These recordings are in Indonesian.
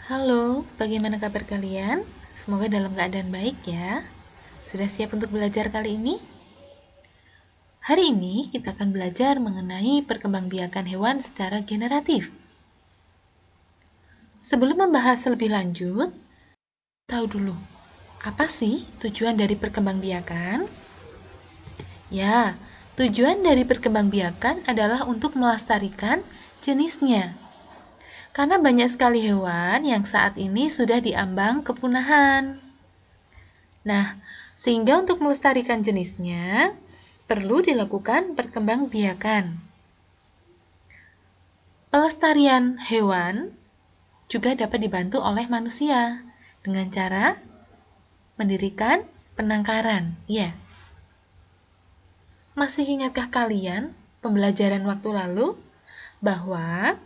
Halo, bagaimana kabar kalian? Semoga dalam keadaan baik ya. Sudah siap untuk belajar kali ini? Hari ini kita akan belajar mengenai perkembangbiakan hewan secara generatif. Sebelum membahas lebih lanjut, tahu dulu, apa sih tujuan dari perkembangbiakan? Ya, tujuan dari perkembangbiakan adalah untuk melestarikan jenisnya. Karena banyak sekali hewan yang saat ini sudah diambang kepunahan. Nah, sehingga untuk melestarikan jenisnya, perlu dilakukan perkembangbiakan. Pelestarian hewan juga dapat dibantu oleh manusia dengan cara mendirikan penangkaran. Ya. Masih ingatkah kalian pembelajaran waktu lalu bahwa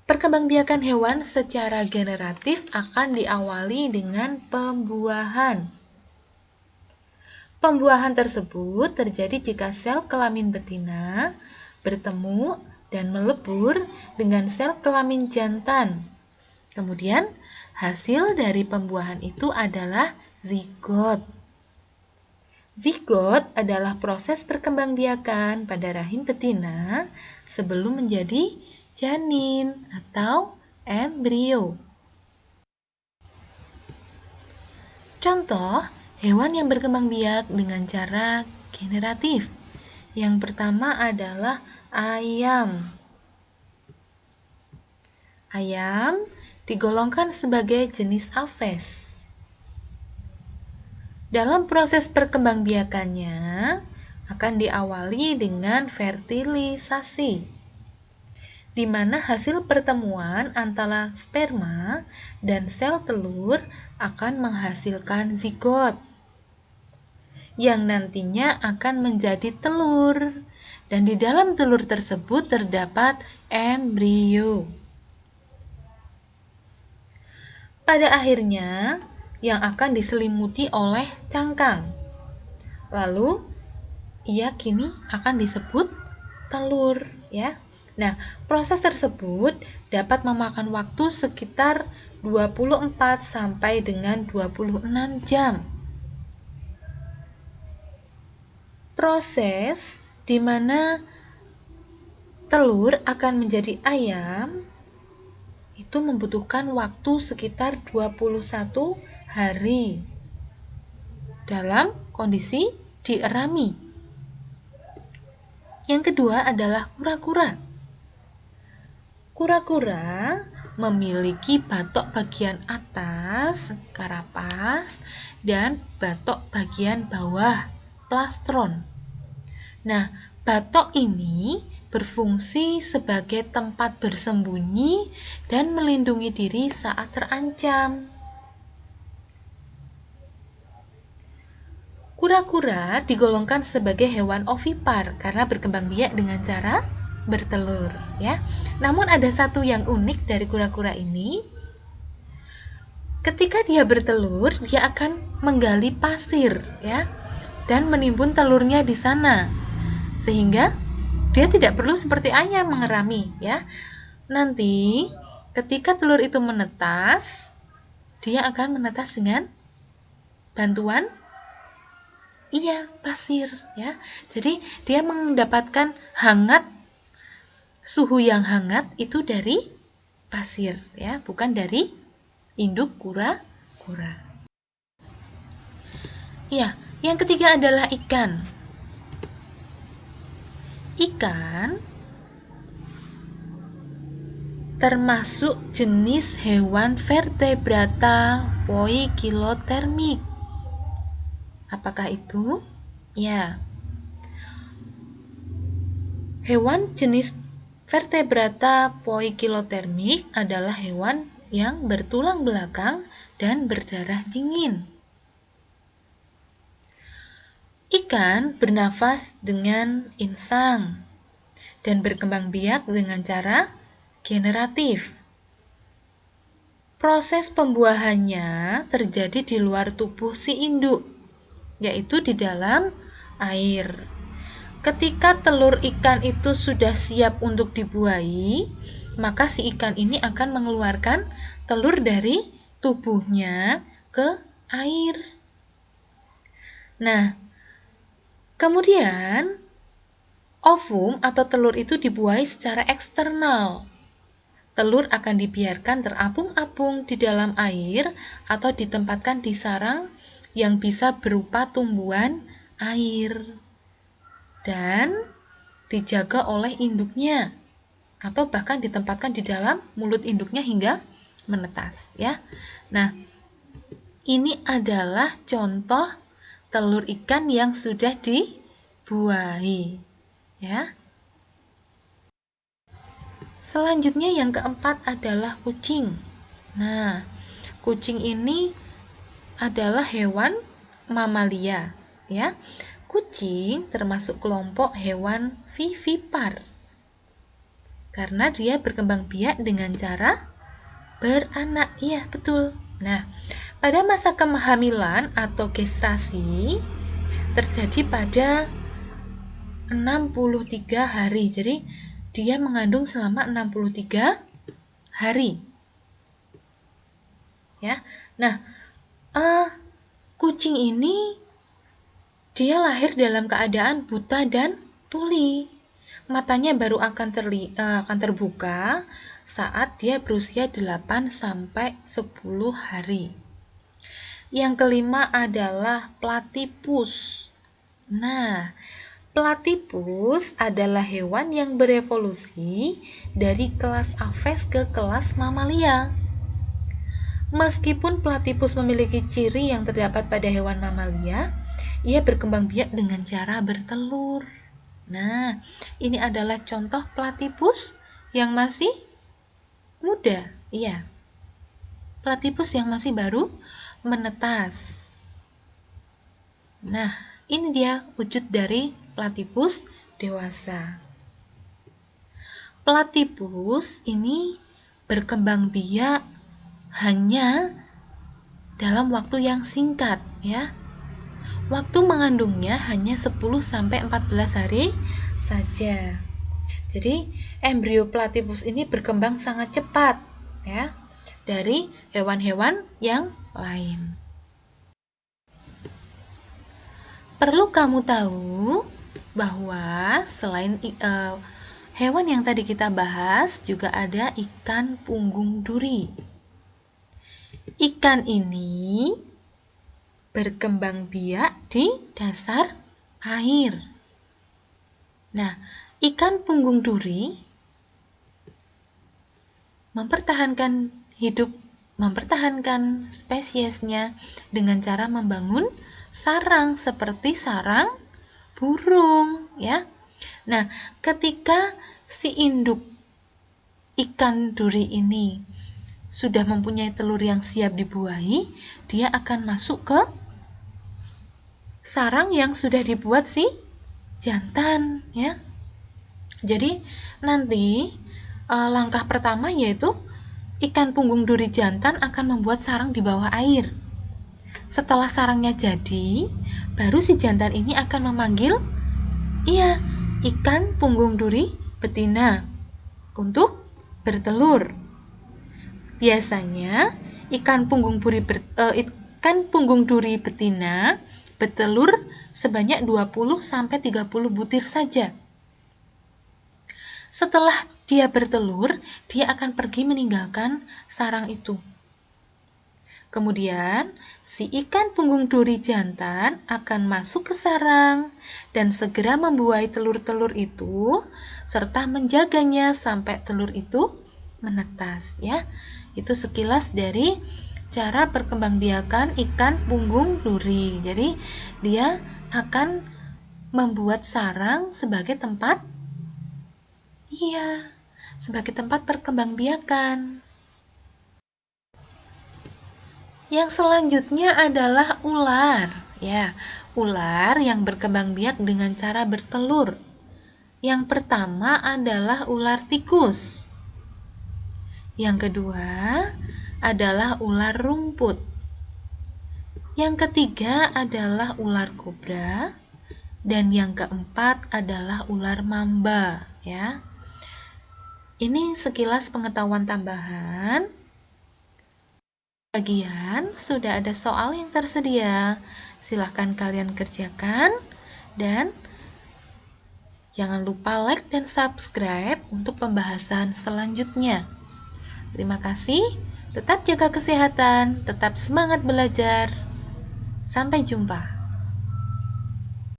perkembangbiakan hewan secara generatif akan diawali dengan pembuahan. Pembuahan tersebut terjadi jika sel kelamin betina bertemu dan melebur dengan sel kelamin jantan. Kemudian, hasil dari pembuahan itu adalah zigot. Zigot adalah proses perkembangbiakan pada rahim betina sebelum menjadi janin atau embrio. Contoh hewan yang berkembang biak dengan cara generatif. Yang pertama adalah ayam. Ayam digolongkan sebagai jenis Aves. Dalam proses perkembangbiakannya akan diawali dengan fertilisasi, di mana hasil pertemuan antara sperma dan sel telur akan menghasilkan zigot, yang nantinya akan menjadi telur, dan di dalam telur tersebut terdapat embrio. Pada akhirnya, yang akan diselimuti oleh cangkang. Lalu, ia kini akan disebut telur, ya. Nah, proses tersebut dapat memakan waktu sekitar 24 sampai dengan 26 jam. Proses di mana telur akan menjadi ayam itu membutuhkan waktu sekitar 21 hari dalam kondisi dierami. Yang kedua adalah kura-kura. Kura-kura memiliki batok bagian atas, karapas, dan batok bagian bawah, plastron. Nah, batok ini berfungsi sebagai tempat bersembunyi dan melindungi diri saat terancam. Kura-kura digolongkan sebagai hewan ovipar karena berkembang biak dengan cara bertelur, ya. Namun ada satu yang unik dari kura-kura ini. Ketika dia bertelur, dia akan menggali pasir, ya, dan menimbun telurnya di sana. Sehingga dia tidak perlu seperti ayam mengerami, ya. Nanti ketika telur itu menetas, dia akan menetas dengan bantuan pasir, ya. Jadi dia mendapatkan suhu yang hangat itu dari pasir, ya, bukan dari induk kura-kura. Ya, yang ketiga adalah ikan. Ikan termasuk jenis hewan vertebrata poikilotermik. Apakah itu? Ya. Hewan jenis vertebrata poikilotermik adalah hewan yang bertulang belakang dan berdarah dingin. Ikan bernafas dengan insang dan berkembang biak dengan cara generatif. Proses pembuahannya terjadi di luar tubuh si induk, yaitu di dalam air. Ketika telur ikan itu sudah siap untuk dibuahi, maka si ikan ini akan mengeluarkan telur dari tubuhnya ke air. Nah, kemudian ovum atau telur itu dibuai secara eksternal. Telur akan dibiarkan terapung-apung di dalam air atau ditempatkan di sarang yang bisa berupa tumbuhan air dan dijaga oleh induknya atau bahkan ditempatkan di dalam mulut induknya hingga menetas, ya. Nah, ini adalah contoh telur ikan yang sudah dibuahi, ya. Selanjutnya yang keempat adalah kucing. Nah, kucing ini adalah hewan mamalia, ya. Kucing termasuk kelompok hewan vivipar karena dia berkembang biak dengan cara beranak. Iya, betul. Nah, pada masa kehamilan atau gestrasi terjadi pada 63 hari. Jadi, dia mengandung selama 63 hari. Ya. Nah, kucing ini dia lahir dalam keadaan buta dan tuli. Matanya baru akan terbuka saat dia berusia 8 sampai 10 hari. Yang kelima adalah platypus. Nah, platypus adalah hewan yang berevolusi dari kelas Aves ke kelas mamalia. Meskipun platypus memiliki ciri yang terdapat pada hewan mamalia, ia berkembang biak dengan cara bertelur. Nah, ini adalah contoh platypus yang masih muda. Iya. Platypus yang masih baru menetas. Nah, ini dia wujud dari platypus dewasa. Platypus ini berkembang biak hanya dalam waktu yang singkat, ya. Waktu mengandungnya hanya 10-14 hari saja. Jadi, embrio platypus ini berkembang sangat cepat, ya, dari hewan-hewan yang lain. Perlu kamu tahu bahwa selain hewan yang tadi kita bahas, juga ada ikan punggung duri. Ikan ini berkembang biak di dasar air. Nah, ikan punggung duri mempertahankan spesiesnya dengan cara membangun sarang seperti sarang burung, ya. Nah, ketika si induk ikan duri ini sudah mempunyai telur yang siap dibuahi, dia akan masuk ke sarang yang sudah dibuat si jantan, ya. Jadi nanti langkah pertama yaitu ikan punggung duri jantan akan membuat sarang di bawah air. Setelah sarangnya jadi, baru si jantan ini akan memanggil ikan punggung duri betina untuk bertelur. Biasanya ikan punggung duri betina bertelur sebanyak 20-30 butir saja. Setelah dia bertelur, dia akan pergi meninggalkan sarang itu. Kemudian, si ikan punggung duri jantan akan masuk ke sarang dan segera membuai telur-telur itu serta menjaganya sampai telur itu menetas, ya. Itu sekilas dari cara perkembangbiakan ikan punggung duri. Jadi, dia akan membuat sarang sebagai tempat perkembangbiakan. Yang selanjutnya adalah ular, ya. Ular yang berkembang biak dengan cara bertelur. Yang pertama adalah ular tikus. Yang kedua adalah ular rumput. Yang ketiga adalah ular kobra. Dan yang keempat adalah ular mamba, ya. Ini sekilas pengetahuan tambahan. Bagian sudah ada soal yang tersedia. Silahkan kalian kerjakan dan jangan lupa like dan subscribe untuk pembahasan selanjutnya. Terima kasih, tetap jaga kesehatan, tetap semangat belajar. Sampai jumpa.